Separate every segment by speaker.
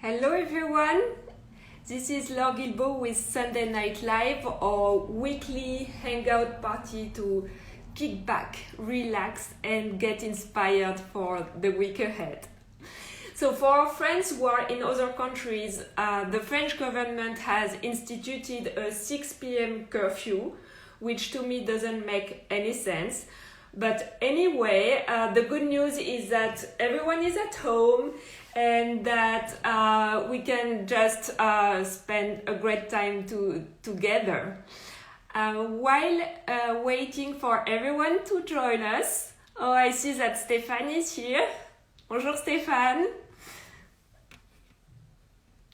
Speaker 1: Hello everyone, this is Laure Guilbeault with Sunday Night Live, our weekly hangout party to kick back, relax and get inspired for the week ahead. So for our friends who are in other countries, the French government has instituted a 6 p.m. curfew, which to me doesn't make any sense. But anyway, the good news is that everyone is at home and that we can just spend a great time together. While waiting for everyone to join us, oh, I see that Stéphane is here. Bonjour Stéphane.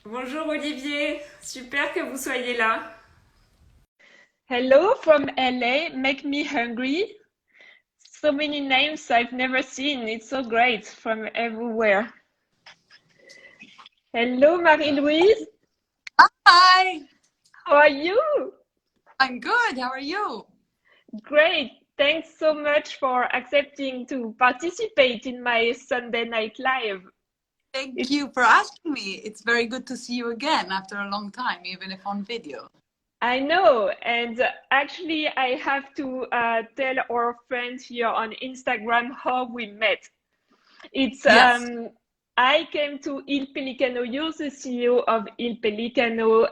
Speaker 1: Bonjour Olivier, super que vous soyez là. Hello from LA, make me hungry. So many names I've never seen. It's so great from everywhere. Hello, Marie-Louise.
Speaker 2: Hi.
Speaker 1: How are you?
Speaker 2: I'm good. How are you?
Speaker 1: Great. Thanks so much for accepting to participate in my Sunday Night Live.
Speaker 2: Thank you for asking me. It's very good to see you again after a long time, even if on video.
Speaker 1: I know, and actually I have to tell our friends here on Instagram how we met. It's
Speaker 2: Yes.
Speaker 1: I came to Il Pelicano. You're the CEO of Il Pelicano,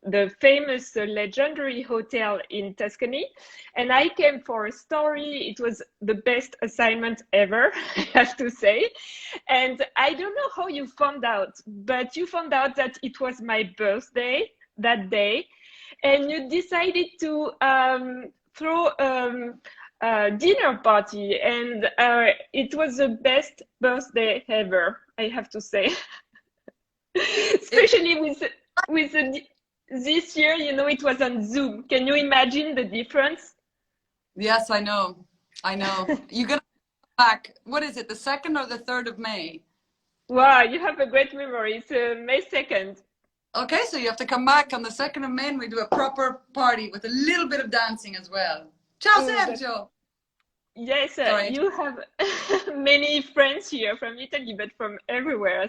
Speaker 1: the famous legendary hotel in Tuscany, and I came for a story. It was the best assignment ever, I have to say. And I don't know how you found out, but you found out that it was my birthday that day, and you decided to throw a dinner party, and it was the best birthday ever, I have to say. Especially with this year, you know, it was on Zoom. Can you imagine the difference?
Speaker 2: Yes, I know. You're gonna come back. What is it, the 2nd or the 3rd of May?
Speaker 1: Wow, you have a great memory. It's May 2nd.
Speaker 2: Okay, so you have to come back on the 2nd of May and we do a proper party with a little bit of dancing as well. Ciao, Sergio!
Speaker 1: Yes, you have many friends here from Italy, but from everywhere.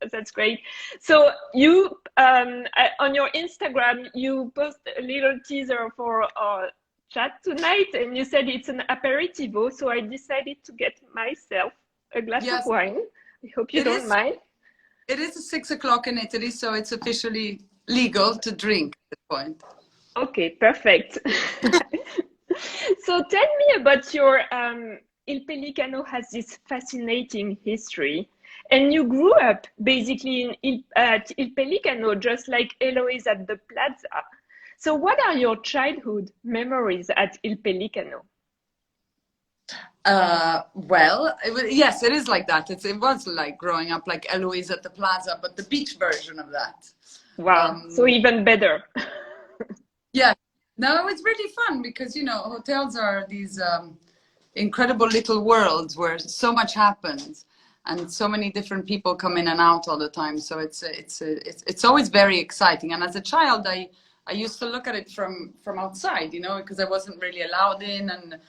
Speaker 1: That's great. So you, on your Instagram, you post a little teaser for our chat tonight, and you said it's an aperitivo. So I decided to get myself a glass of wine. I hope you don't mind.
Speaker 2: It is 6 o'clock in Italy, so it's officially legal to drink at this point.
Speaker 1: Okay, perfect. So tell me about your Il Pelicano has this fascinating history, and you grew up basically at Il Pelicano, just like Eloise at the Plaza. So what are your childhood memories at Il Pelicano?
Speaker 2: Yes, it is like that. It was like growing up like Eloise at the Plaza, but the beach version of that.
Speaker 1: Wow, so even better.
Speaker 2: Yeah, no, it's really fun because, you know, hotels are these incredible little worlds where so much happens and so many different people come in and out all the time. So it's always very exciting. And as a child, I used to look at it from outside, you know, because I wasn't really allowed in, and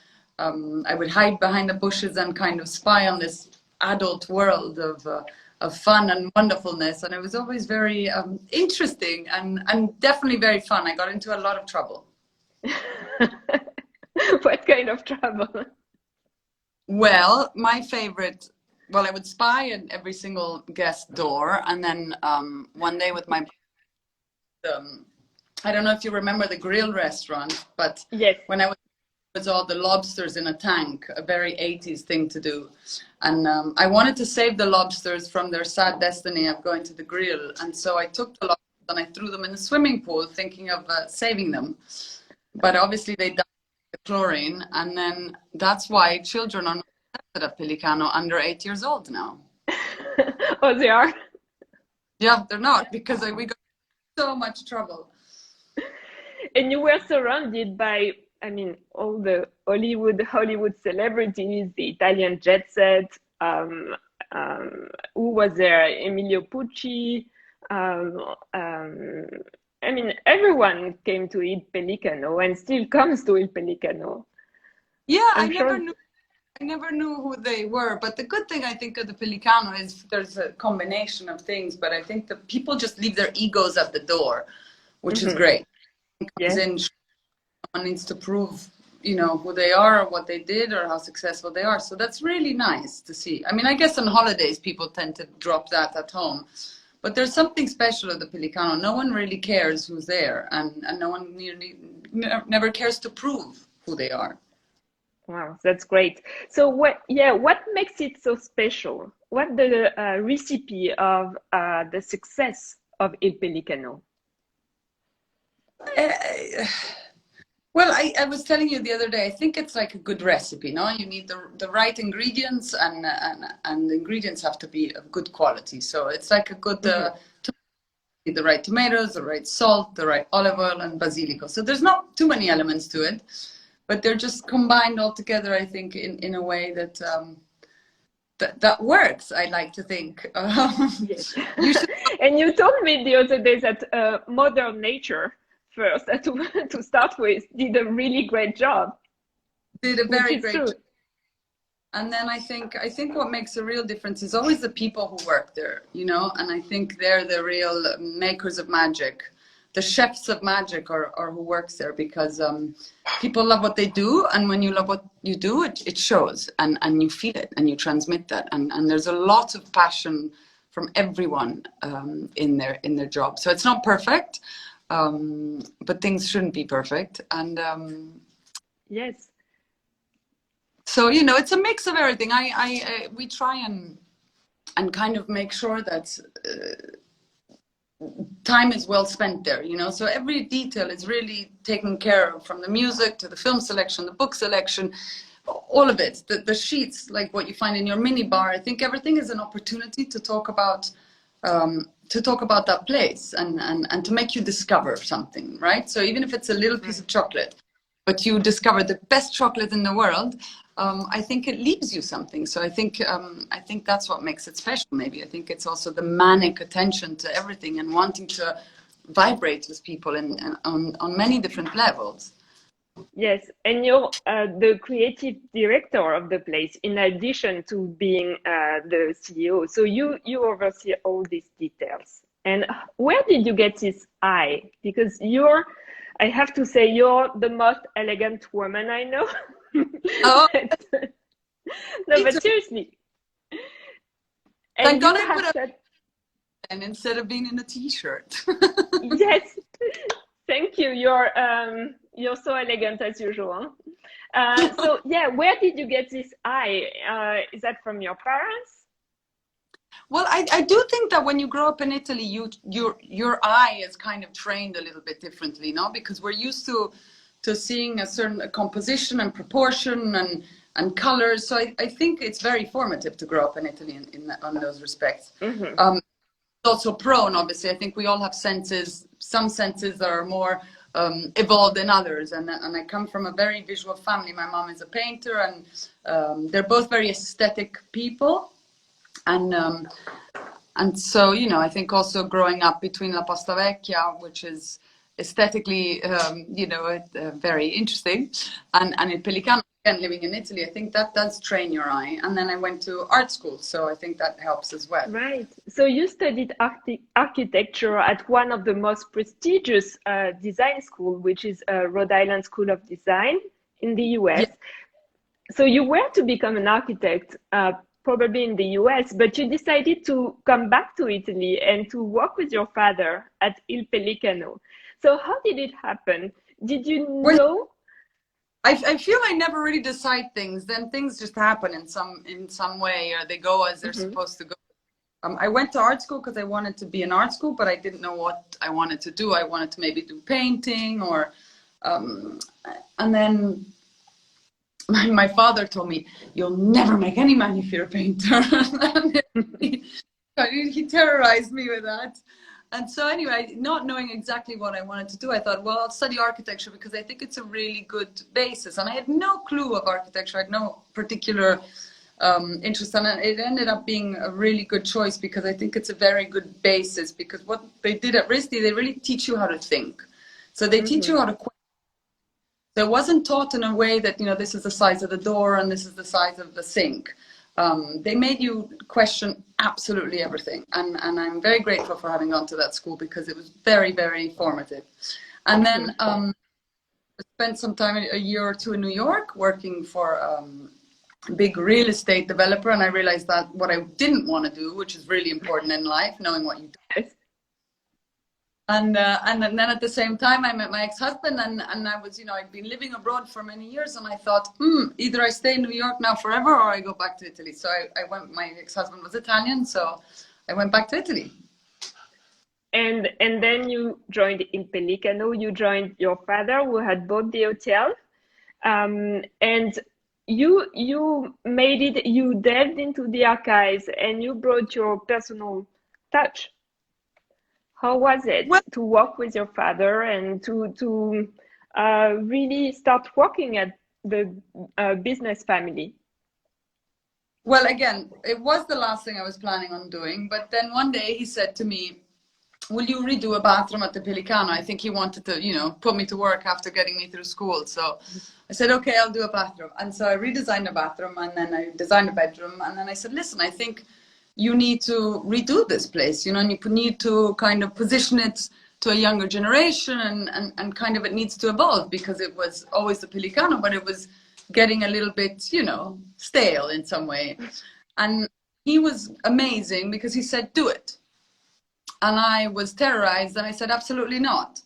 Speaker 2: I would hide behind the bushes and kind of spy on this adult world of fun and wonderfulness. And it was always very interesting and definitely very fun. I got into a lot of trouble.
Speaker 1: What kind of trouble?
Speaker 2: Well, my favorite, I would spy at every single guest door. And then one day with my, I don't know if you remember the grill restaurant, but
Speaker 1: yes,
Speaker 2: when I was all the lobsters in a tank, a very 80s thing to do. And I wanted to save the lobsters from their sad destiny of going to the grill. And so I took the lobsters and I threw them in the swimming pool thinking of saving them. But obviously they died of chlorine. And then that's why children are not accepted at Pellicano under 8 years old now.
Speaker 1: Oh, they are?
Speaker 2: Yeah, they're not, because we got so much trouble.
Speaker 1: And you were surrounded by, I mean, all the Hollywood celebrities, the Italian jet set. Who was there? Emilio Pucci. I mean, everyone came to Il Pelicano and still comes to Il Pelicano.
Speaker 2: Yeah, I never knew I never knew who they were, but the good thing I think of the Pelicano is there's a combination of things, but I think that people just leave their egos at the door, which is great. Comes in, someone needs to prove, you know, who they are or what they did or how successful they are. So that's really nice to see. I mean, I guess on holidays people tend to drop that at home, but there's something special at the Pelicano. No one really cares who's there, and no one never cares to prove who they are.
Speaker 1: Wow, that's great. So what makes it so special? What the recipe of the success of Il Pelicano?
Speaker 2: Well, I was telling you the other day, I think it's like a good recipe, no? You need the right ingredients, and the ingredients have to be of good quality. So it's like a good, the right tomatoes, the right salt, the right olive oil, and basilico. So there's not too many elements to it, but they're just combined all together, I think, in a way that that works, I like to think.
Speaker 1: Yes. And you told me the other day that Mother Nature, first, to start with, did a really great job.
Speaker 2: Did a very great job. And then I think what makes a real difference is always the people who work there, you know, and I think they're the real makers of magic, the chefs of magic, or who works there, because people love what they do, and when you love what you do, it shows, and you feel it, and you transmit that, and there's a lot of passion from everyone in their job. So it's not perfect, but things shouldn't be perfect, and
Speaker 1: yes.
Speaker 2: So, you know, it's a mix of everything. We try and kind of make sure that time is well spent there, you know. So every detail is really taken care of, from the music to the film selection, the book selection, all of it. The sheets, like what you find in your mini bar. I think everything is an opportunity to talk about that place and to make you discover something, right? So even if it's a little piece of chocolate, but you discover the best chocolate in the world, I think it leaves you something. So I think that's what makes it special. Maybe I think it's also the manic attention to everything and wanting to vibrate with people on many different levels.
Speaker 1: Yes, and you're the creative director of the place, in addition to being the CEO. So you oversee all these details. And where did you get this eye? Because I have to say, you're the most elegant woman I know.
Speaker 2: Oh.
Speaker 1: No, but seriously.
Speaker 2: Thank God I put and instead of being in a t-shirt.
Speaker 1: Yes, thank you. You're so elegant as usual. So yeah, where did you get this eye? Is that from your parents?
Speaker 2: Well, I do think that when you grow up in Italy, your eye is kind of trained a little bit differently, no? Because we're used to seeing a certain composition and proportion and colors. So I think it's very formative to grow up in Italy on those respects.
Speaker 1: Mm-hmm.
Speaker 2: Also prone, obviously. I think we all have senses. Some senses that are more evolved than others. And I come from a very visual family. My mom is a painter, and they're both very aesthetic people. And so, you know, I think also growing up between La Pasta Vecchia, which is aesthetically, very interesting, and Il Pelicano, again, living in Italy, I think that does train your eye. And then I went to art school, so I think that helps as well.
Speaker 1: Right. So you studied architecture at one of the most prestigious design school, which is Rhode Island School of Design in the US. Yeah. So you were to become an architect, probably in the US, but you decided to come back to Italy and to work with your father at Il Pelicano. So how did it happen? Did you know?
Speaker 2: I feel I never really decide things. Then things just happen in some way, or they go as they're supposed to go. I went to art school because I wanted to be in art school, but I didn't know what I wanted to do. I wanted to maybe do painting, or and then my father told me, "You'll never make any money if you're a painter." He terrorized me with that. And so anyway, not knowing exactly what I wanted to do, I thought, well, I'll study architecture because I think it's a really good basis. And I had no clue of architecture. I had no particular interest. And it ended up being a really good choice because I think it's a very good basis, because what they did at RISD, they really teach you how to think. So they teach you how to question. So it wasn't taught in a way that, you know, this is the size of the door and this is the size of the sink. They made you question absolutely everything. And I'm very grateful for having gone to that school because it was very, very formative. And then I spent some time, a year or two in New York, working for a big real estate developer. And I realized that what I didn't want to do, which is really important in life, knowing what you do. And then at the same time, I met my ex-husband, and I was, you know, I'd been living abroad for many years, and I thought, either I stay in New York now forever, or I go back to Italy. So I went. My ex-husband was Italian, so I went back to Italy.
Speaker 1: And then you joined Il Pelicano. You joined your father, who had bought the hotel, and you made it. You delved into the archives, and you brought your personal touch. How was it to work with your father and to really start working at the business family?
Speaker 2: Well, again, it was the last thing I was planning on doing. But then one day he said to me, will you redo a bathroom at the Pellicano? I think he wanted to, you know, put me to work after getting me through school. So I said, okay, I'll do a bathroom. And so I redesigned a bathroom, and then I designed a bedroom. And then I said, listen, I think you need to redo this place, you know, and you need to kind of position it to a younger generation, and kind of it needs to evolve, because it was always the Pellicano, but it was getting a little bit, you know, stale in some way. And he was amazing because he said, do it. And I was terrorized, and I said, absolutely not.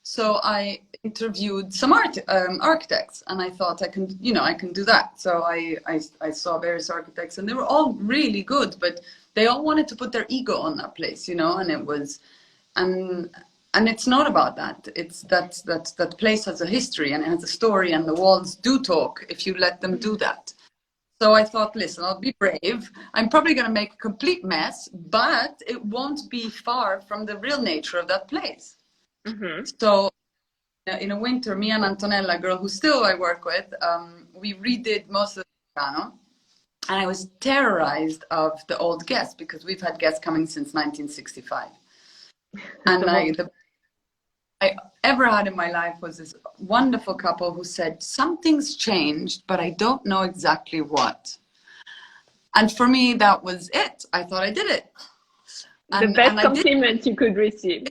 Speaker 2: So I interviewed some architects, and I thought I can, you know, I can do that. So I saw various architects, and they were all really good, but they all wanted to put their ego on that place, you know, and it was, and it's not about that. It's that place has a history, and it has a story, and the walls do talk if you let them do that. So I thought, listen, I'll be brave. I'm probably going to make a complete mess, but it won't be far from the real nature of that place. So in a winter, me and Antonella, a girl who still I work with, we redid most of the piano, and I was terrorized of the old guests, because we've had guests coming since 1965. And I ever had in my life was this wonderful couple who said, something's changed, but I don't know exactly what. And for me, that was it. I thought I did it.
Speaker 1: The best compliment you could receive.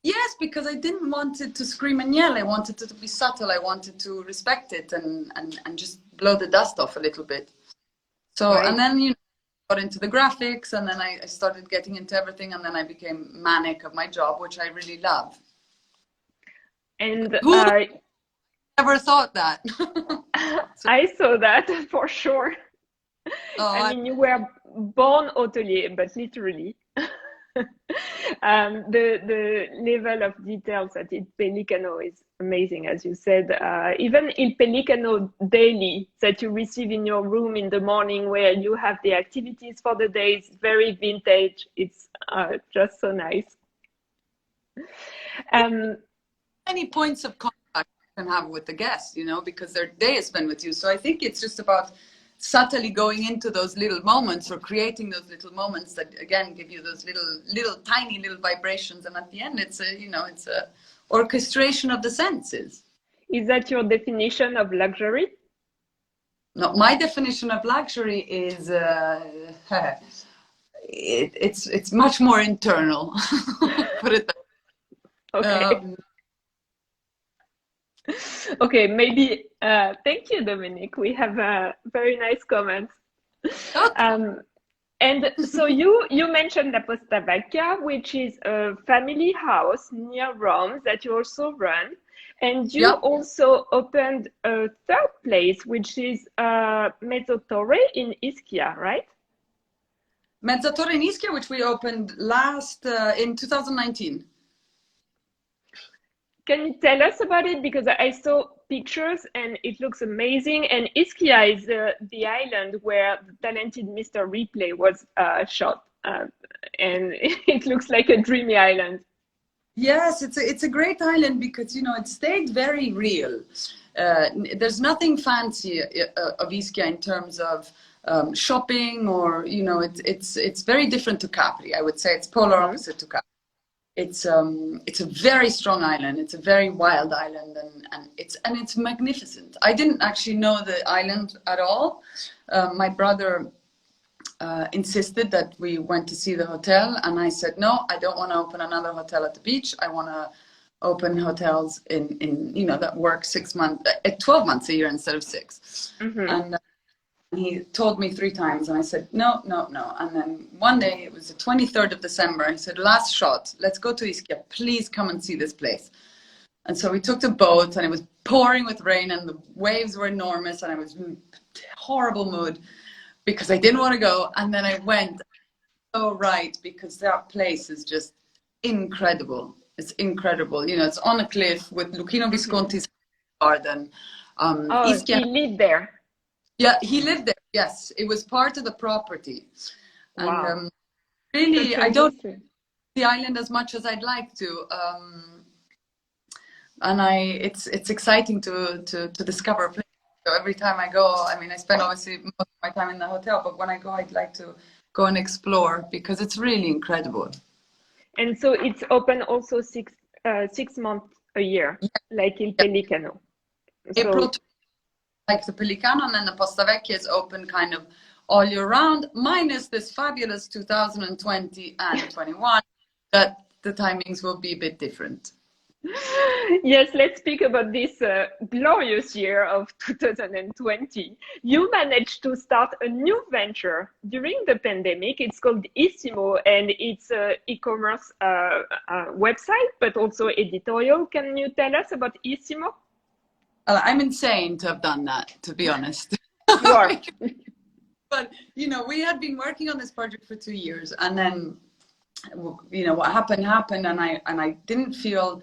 Speaker 2: Yes, because I didn't want it to scream and yell. I wanted it to be subtle. I wanted to respect it and just blow the dust off a little bit. So, right. And then, you know, I got into the graphics, and then I started getting into everything, and then I became manic of my job, which I really love.
Speaker 1: And
Speaker 2: who never thought that?
Speaker 1: I saw that for sure. Oh, I mean, you were born hotelier, but literally. The level of details at Il Pelicano is amazing, as you said. Even Il Pelicano daily that you receive in your room in the morning, where you have the activities for the day, is very vintage. It's just so nice.
Speaker 2: Many points of contact you can have with the guests, you know, because their day is spent with you. So I think it's just about subtly going into those little moments, or creating those little moments that again give you those little tiny vibrations, and at the end it's a, you know, it's a orchestration of the senses.
Speaker 1: Is that your definition of luxury?
Speaker 2: No, my definition of luxury is it's much more internal. Put it that way.
Speaker 1: Okay. Okay, maybe. Thank you, Dominic. We have very nice comments. Okay. And so you mentioned La Posta Vecchia, which is a family house near Rome that you also run, and you also opened a third place, which is Mezzotorre in Ischia, right?
Speaker 2: Mezzotorre in Ischia, which we opened in 2019.
Speaker 1: Can you tell us about it? Because I saw pictures and it looks amazing. And Ischia is the island where the talented Mr. Ripley was shot. And it looks like a dreamy island.
Speaker 2: Yes, it's a great island because, you know, it stayed very real. There's nothing fancy of Ischia in terms of shopping, or, you know, it's very different to Capri. I would say it's polar opposite to Capri. it's a very strong island. It's a very wild island, and it's magnificent. I didn't actually know the island at all. My brother insisted that we went to see the hotel, and I said, no, I don't want to open another hotel at the beach. I want to open hotels in that work 6 months, 12 months a year instead of 6. And he told me 3 times, and I said, no, no, no. And then one day, it was the 23rd of December, he said, last shot, let's go to Ischia. Please come and see this place. And so we took the boat, and it was pouring with rain, and the waves were enormous, and I was in horrible mood because I didn't want to go. And then I went. So right, because that place is just incredible. It's incredible. It's on a cliff with Luchino Visconti's garden.
Speaker 1: Ischia. He lived there.
Speaker 2: Yeah, he lived there. Yes, it was part of the property.
Speaker 1: Wow.
Speaker 2: And really, I don't see the island as much as I'd like to. And it's exciting to discover a place. So every time I go, I mean, I spend obviously most of my time in the hotel, but when I go, I'd like to go and explore because it's really incredible.
Speaker 1: And so it's open also 6 months a year, like Il Pelicano.
Speaker 2: April, like the Pellicano, and then the Posta Vecchia is open kind of all year round, minus this fabulous 2020 and 21, that the timings will be a bit different.
Speaker 1: Yes, let's speak about this glorious year of 2020. You managed to start a new venture during the pandemic. It's called Isimo, and it's an e-commerce website, but also editorial. Can you tell us about Isimo?
Speaker 2: I'm insane to have done that, to be honest.
Speaker 1: You are.
Speaker 2: But, we had been working on this project for 2 years, and then, what happened, and I didn't feel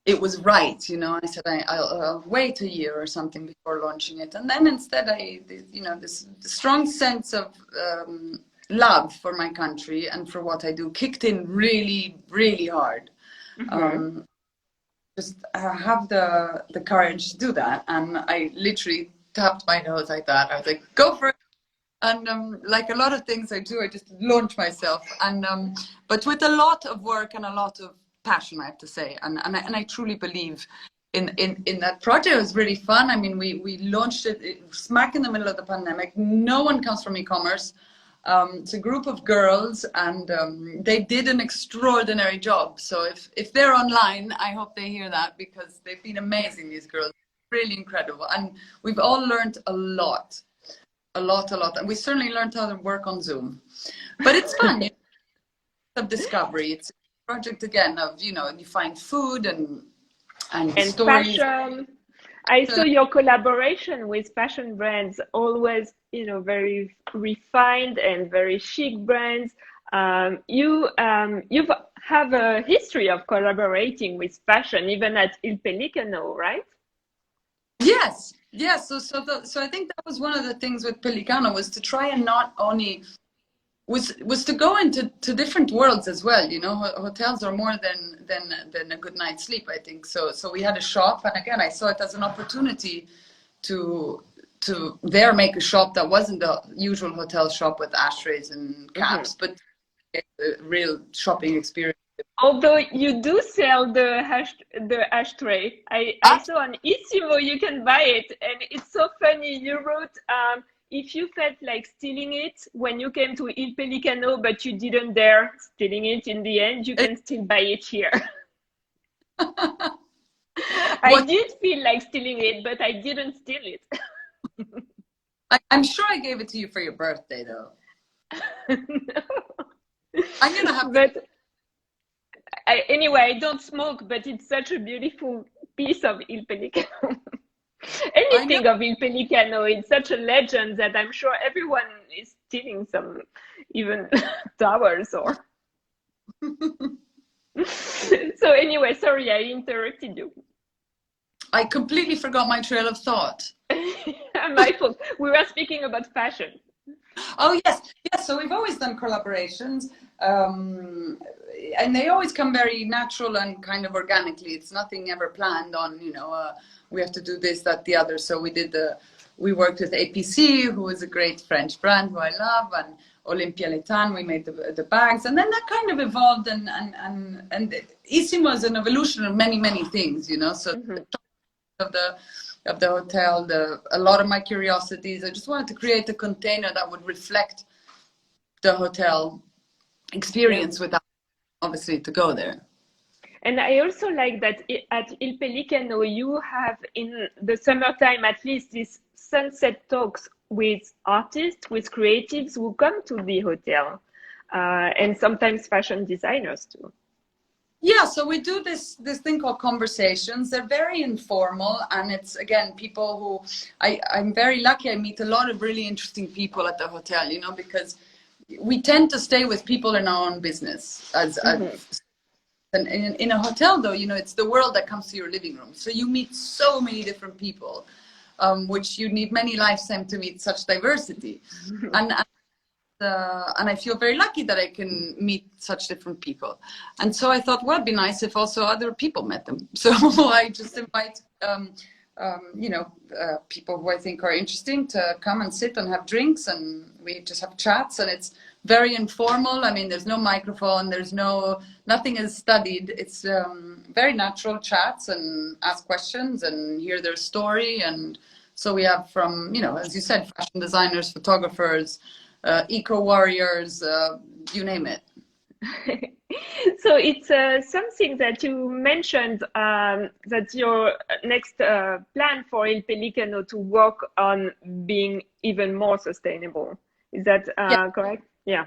Speaker 2: it was right, I said I'll wait a year or something before launching it, and then instead this strong sense of love for my country and for what I do kicked in really, really hard. Just have the courage to do that, and I literally tapped my nose like that. I was like, go for it. And like a lot of things I do, I just launch myself, and but with a lot of work and a lot of passion, I have to say, and I truly believe in that project. It was really fun. I mean, we launched it smack in the middle of the pandemic. No one comes from e-commerce. It's a group of girls, and they did an extraordinary job. So if they're online, I hope they hear that, because they've been amazing, these girls, really incredible. And we've all learned a lot. And we certainly learned how to work on Zoom. But it's fun. Of discovery. It's project again of you find food and stories.
Speaker 1: Fashion. I saw your collaboration with fashion brands, always very refined and very chic brands. You have a history of collaborating with fashion, even at Il Pelicano, right?
Speaker 2: Yes. So I think that was one of the things with Pellicano, was to try and not only was to go into different worlds as well. Hotels are more than a good night's sleep, I think. So we had a shop, and again, I saw it as an opportunity to there make a shop that wasn't the usual hotel shop with ashtrays and caps, but a real shopping experience.
Speaker 1: Although you do sell the ashtray, I saw on Isimo you can buy it, and it's so funny. You wrote, if you felt like stealing it when you came to Il Pelicano, but you didn't dare stealing it in the end, you can still buy it here. I did feel like stealing it, but I didn't steal it.
Speaker 2: I'm sure I gave it to you for your birthday, though.
Speaker 1: No.
Speaker 2: I'm gonna have.
Speaker 1: But anyway, I don't smoke, but it's such a beautiful piece of Il Pelicano. Anything of Il Pelicano, it's such a legend that I'm sure everyone is stealing some, even towers or. So anyway, sorry, I interrupted you.
Speaker 2: I completely forgot my trail of thought.
Speaker 1: My fault. We were speaking about fashion.
Speaker 2: Oh yes. So we've always done collaborations, and they always come very natural and kind of organically. It's nothing ever planned on. We have to do this, that, the other. So we worked with APC, who is a great French brand who I love, and Olympia Letan, we made the bags, and then that kind of evolved, and Isimo is an evolution of many, many things, you know. So of the hotel, a lot of my curiosities. I just wanted to create a container that would reflect the hotel experience without obviously to go there.
Speaker 1: And I also like that at Il Pelicano, you have in the summertime at least these sunset talks with artists, with creatives who come to the hotel, and sometimes fashion designers too.
Speaker 2: Yeah, so we do this thing called conversations. They're very informal, and it's, again, people who I'm very lucky. I meet a lot of really interesting people at the hotel, you know, because we tend to stay with people in our own business. And in a hotel, though, you know, it's the world that comes to your living room. So you meet so many different people, which you need many lifetimes to meet such diversity. And I feel very lucky that I can meet such different people. And so I thought, well, it'd be nice if also other people met them. So I just invite, people who I think are interesting to come and sit and have drinks, and we just have chats, and it's very informal. I mean, there's no microphone, nothing is studied. It's very natural chats, and ask questions and hear their story. And so we have from, you know, as you said, fashion designers, photographers, eco warriors, you name it.
Speaker 1: So it's something that you mentioned, that your next plan for Il Pelicano to work on being even more sustainable. Is that correct? Yeah.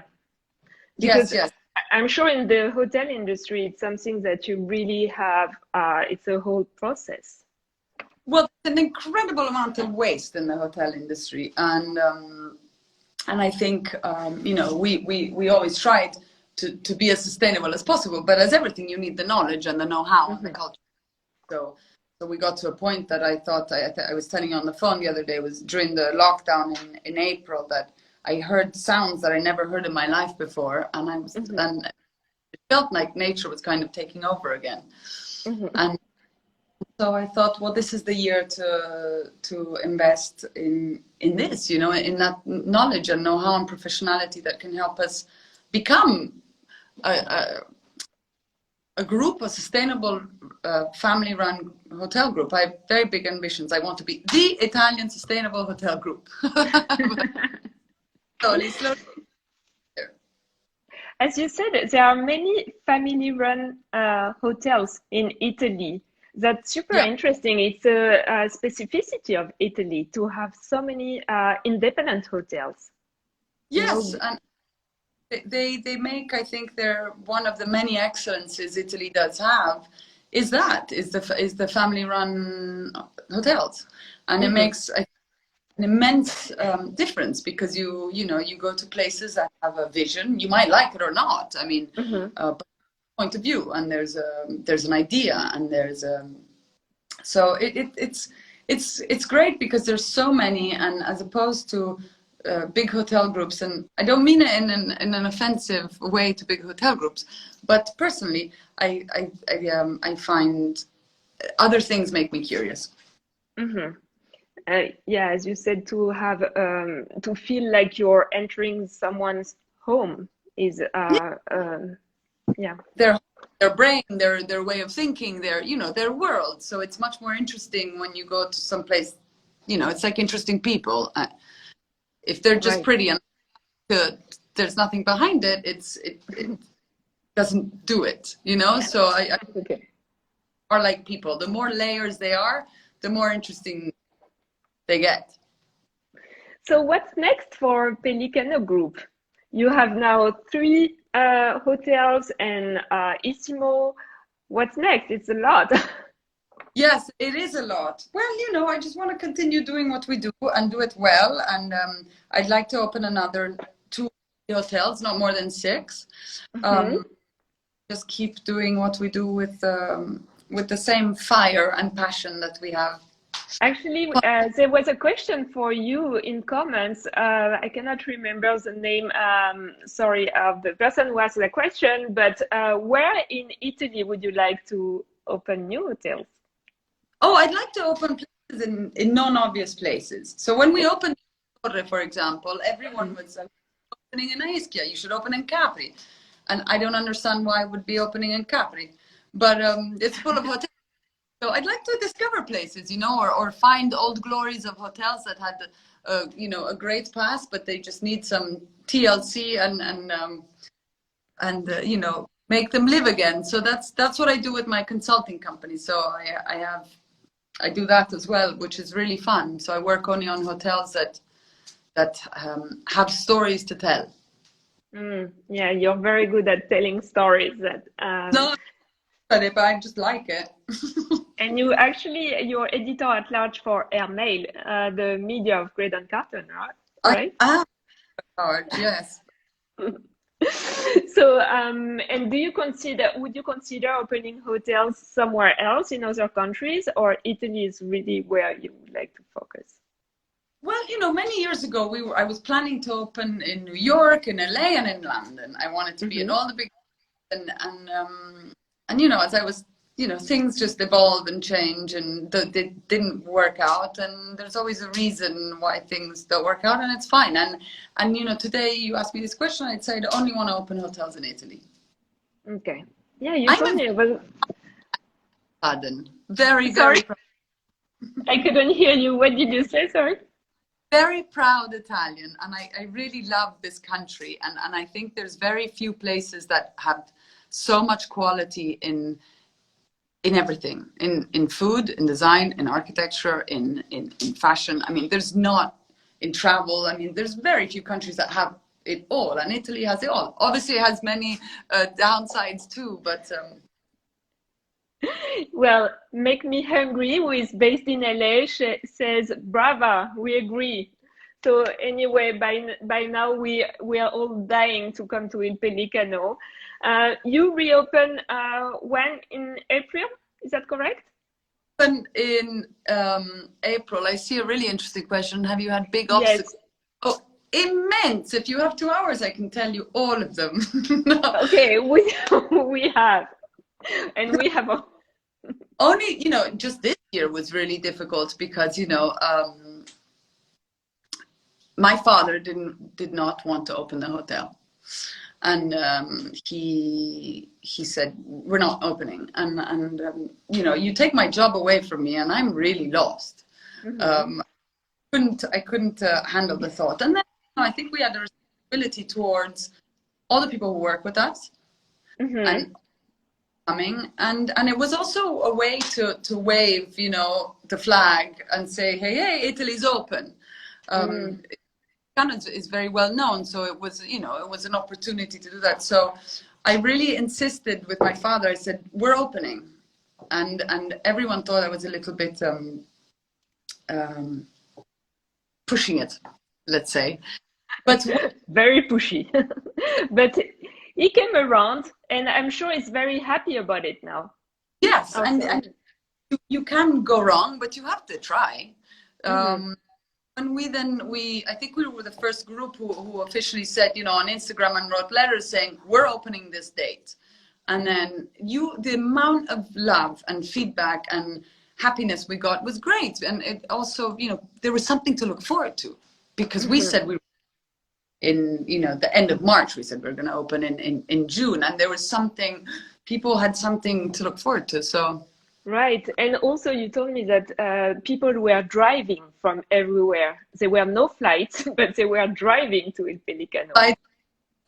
Speaker 1: Because
Speaker 2: yes.
Speaker 1: I'm sure in the hotel industry, it's something that you really have, it's a whole process.
Speaker 2: Well, there's an incredible amount of waste in the hotel industry. And I think, we always tried to be as sustainable as possible, but as everything, you need the knowledge and the know-how and the culture. So we got to a point that I thought, I was telling you on the phone the other day, was during the lockdown in April, that I heard sounds that I never heard in my life before. And and it felt like nature was kind of taking over again. And so I thought, well, this is the year to invest in this, you know, in that knowledge and know-how and professionality that can help us become a group, a sustainable family-run hotel group. I have very big ambitions. I want to be the Italian sustainable hotel group. slowly.
Speaker 1: As you said, there are many family-run hotels in Italy. That's super interesting. It's a specificity of Italy to have so many independent hotels.
Speaker 2: Yes, and they make, I think, they're one of the many excellences Italy does have is the family-run hotels, and it makes an immense difference, because you go to places that have a vision. You might like it or not. I mean, but point of view, and there's an idea, and there's so it's great because there's so many, and as opposed to big hotel groups, and I don't mean it in an offensive way to big hotel groups, but personally I find other things make me curious.
Speaker 1: As you said, to have to feel like you're entering someone's home is
Speaker 2: their brain, their way of thinking, their world. So it's much more interesting when you go to some place, it's like interesting people. If they're just pretty and good, there's nothing behind it. It doesn't do it, So I are like people. The more layers they are, the more interesting they get.
Speaker 1: So what's next for Pellicano Group? You have now 3 hotels and Isimo. What's next? It's a lot.
Speaker 2: Yes, it is a lot. Well, I just want to continue doing what we do and do it well. And I'd like to open another 2 hotels, not more than 6. Just keep doing what we do with the same fire and passion that we have.
Speaker 1: Actually, there was a question for you in comments. I cannot remember the name, of the person who asked the question, but where in Italy would you like to open new hotels?
Speaker 2: Oh, I'd like to open places in non-obvious places. So when we opened, for example, everyone was opening in Ischia, you should open in Capri. And I don't understand why I would be opening in Capri. But it's full of hotels. So I'd like to discover places, or find old glories of hotels that had, a great past, but they just need some TLC and make them live again. So that's what I do with my consulting company. So I do that as well, which is really fun. So I work only on hotels that have stories to tell.
Speaker 1: Yeah, you're very good at telling stories.
Speaker 2: No, but I just like it.
Speaker 1: And you're editor at large for Airmail, the media of Grade and Carton, right?
Speaker 2: Yes.
Speaker 1: So, and would you consider opening hotels somewhere else in other countries, or Italy is really where you would like to focus?
Speaker 2: Well, many years ago, I was planning to open in New York, in LA, and in London. I wanted to be in all the big, and as I was, things just evolve and change, and they didn't work out. And there's always a reason why things don't work out, and it's fine. And today you asked me this question, I'd say I only want to open hotels in Italy.
Speaker 1: Okay. Yeah, you told me about.
Speaker 2: Pardon. Very,
Speaker 1: sorry?
Speaker 2: very proud.
Speaker 1: I couldn't hear you. What did you say? Sorry.
Speaker 2: Very proud Italian, and I really love this country, and I think there's very few places that have so much quality in everything, in food, in design, in architecture, in fashion. I mean, there's not in travel. I mean, there's very few countries that have it all, and Italy has it all. Obviously, it has many downsides too, but.
Speaker 1: Well, Make Me Hungry, who is based in LA, says, "Brava, we agree." So anyway, by now we are all dying to come to Il Pelicano. You reopen when in April? Is that correct?
Speaker 2: In April. I see a really interesting question. Have you had big obstacles?
Speaker 1: Yes.
Speaker 2: Oh, immense! If you have 2 hours, I can tell you all of them.
Speaker 1: No. Okay, we have. And we have
Speaker 2: only, just this year was really difficult because, my father did not want to open the hotel. And he said, we're not opening. And you take my job away from me and I'm really lost. Mm-hmm. I couldn't handle the thought. And then I think we had a responsibility towards all the people who work with us. Mm-hmm. And it was also a way to wave, the flag and say, hey, Italy's open. Canada is very well known, so it was, it was an opportunity to do that. So I really insisted with my father. I said, we're opening, and everyone thought I was a little bit pushing it, let's say, but
Speaker 1: very pushy. But he came around, and I'm sure he's very happy about it now.
Speaker 2: Yes, and you can go wrong, but you have to try. Mm-hmm. And I think we were the first group who officially said, on Instagram and wrote letters saying, we're opening this date. And then the amount of love and feedback and happiness we got was great. And it also, there was something to look forward to, because we said we were in, the end of March, we said we're going to open in June. And there was people had something to look forward to. So.
Speaker 1: Right. And also you told me that people were driving from everywhere. There were no flights, but they were driving to Il Pelicano.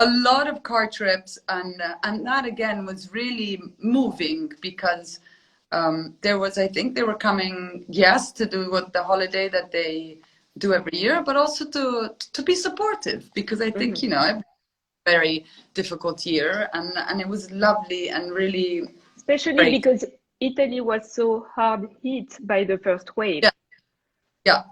Speaker 2: A lot of car trips, and that again was really moving, because I think they were coming, yes, to do the holiday that they do every year, but also to be supportive, because I think, a very difficult year, and it was lovely and really
Speaker 1: especially great. Because Italy was so hard hit by the first wave.
Speaker 2: Yeah.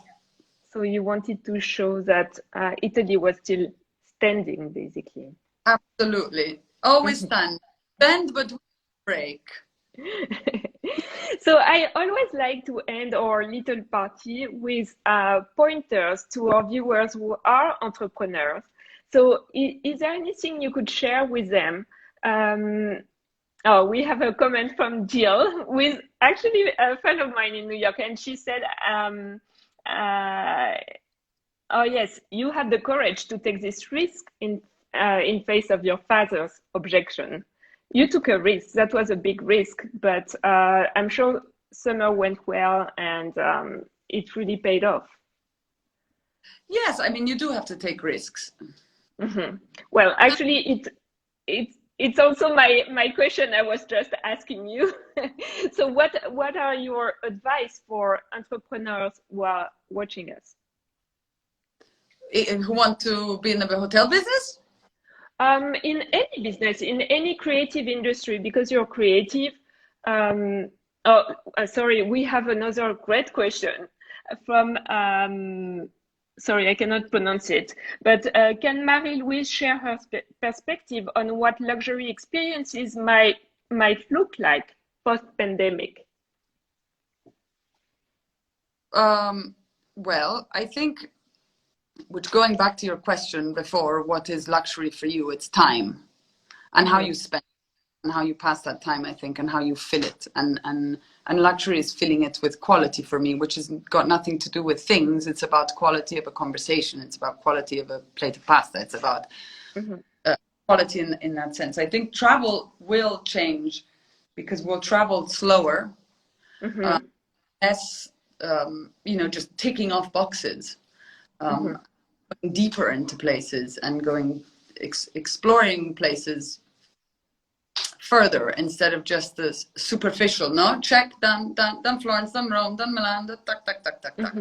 Speaker 2: So
Speaker 1: you wanted to show that Italy was still standing, basically.
Speaker 2: Absolutely. Always stand. Bend, but break.
Speaker 1: So I always like to end our little party with pointers to our viewers who are entrepreneurs. So is there anything you could share with them? We have a comment from Jill, who is actually a friend of mine in New York, and she said, Oh yes, you had the courage to take this risk in face of your father's objection. You took a risk. That was a big risk, but I'm sure summer went well and it really paid off.
Speaker 2: Yes, I mean, you do have to take risks.
Speaker 1: Mm-hmm. Well, actually, it's also my question. I was just asking you. So, what are your advice for entrepreneurs who are watching us?
Speaker 2: Who want to be in the hotel business?
Speaker 1: In any business, in any creative industry, because you're creative. Oh, sorry, we have another great question from. Sorry, I cannot pronounce it. But can Marie-Louise share her perspective on what luxury experiences might look like post-pandemic?
Speaker 2: Well, I think, which going back to your question before, what is luxury for you? It's time and how you spend and how you pass that time, I think, and how you fill it. And luxury is filling it with quality for me, which has got nothing to do with things. It's about quality of a conversation. It's about quality of a plate of pasta. It's about quality in that sense. I think travel will change because we'll travel slower, less, just ticking off boxes, going deeper into places and going exploring places further instead of just this superficial, no, check, done Florence, done Rome, done Milan, tuck, tuck, tuck, tuck, tuck.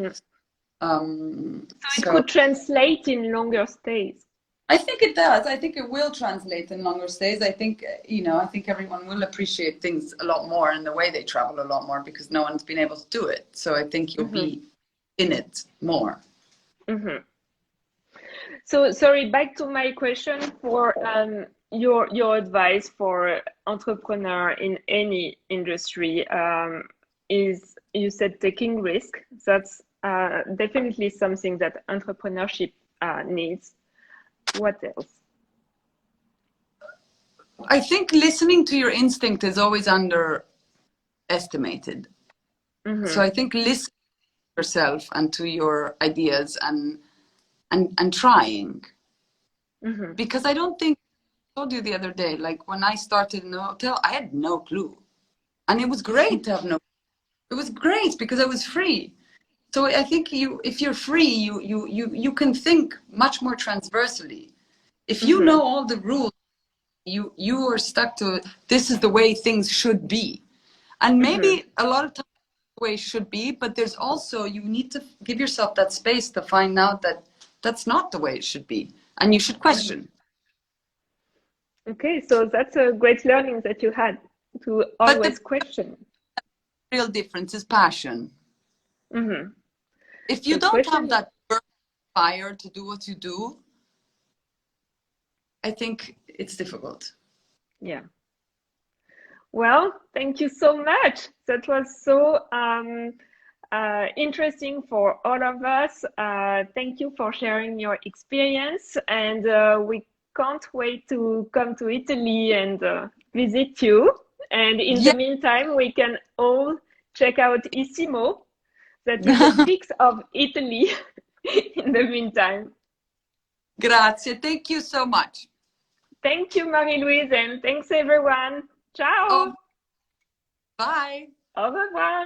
Speaker 1: So it could translate in longer stays.
Speaker 2: I think it does. I think it will translate in longer stays. I think, I think everyone will appreciate things a lot more and the way they travel a lot more because no one's been able to do it. So I think you'll be in it more.
Speaker 1: So sorry, back to my question for your advice for entrepreneur in any industry is, you said, taking risk. That's definitely something that entrepreneurship needs. What else?
Speaker 2: I think listening to your instinct is always underestimated. So I think listening to yourself and to your ideas and trying. Because I don't think, I told you the other day, like when I started in the hotel, I had no clue. And it was great to have it was great because I was free. So I think if you're free, you can think much more transversely. If you know all the rules, you are stuck to this is the way things should be. And maybe a lot of times the way it should be, but there's also, you need to give yourself that space to find out that that's not the way it should be. And you should question.
Speaker 1: Okay, so that's a great learning that you had, to always question.
Speaker 2: Real difference is passion. If you don't have that fire to do what you do, I think it's difficult.
Speaker 1: Yeah. Well, thank you so much. That was so interesting for all of us. Thank you for sharing your experience, and we can't wait to come to Italy and visit you. And in the meantime, we can all check out Isimo. That is a pics of Italy in the meantime.
Speaker 2: Grazie. Thank you so much.
Speaker 1: Thank you, Marie-Louise, and thanks everyone. Ciao.
Speaker 2: Bye.
Speaker 1: Au revoir.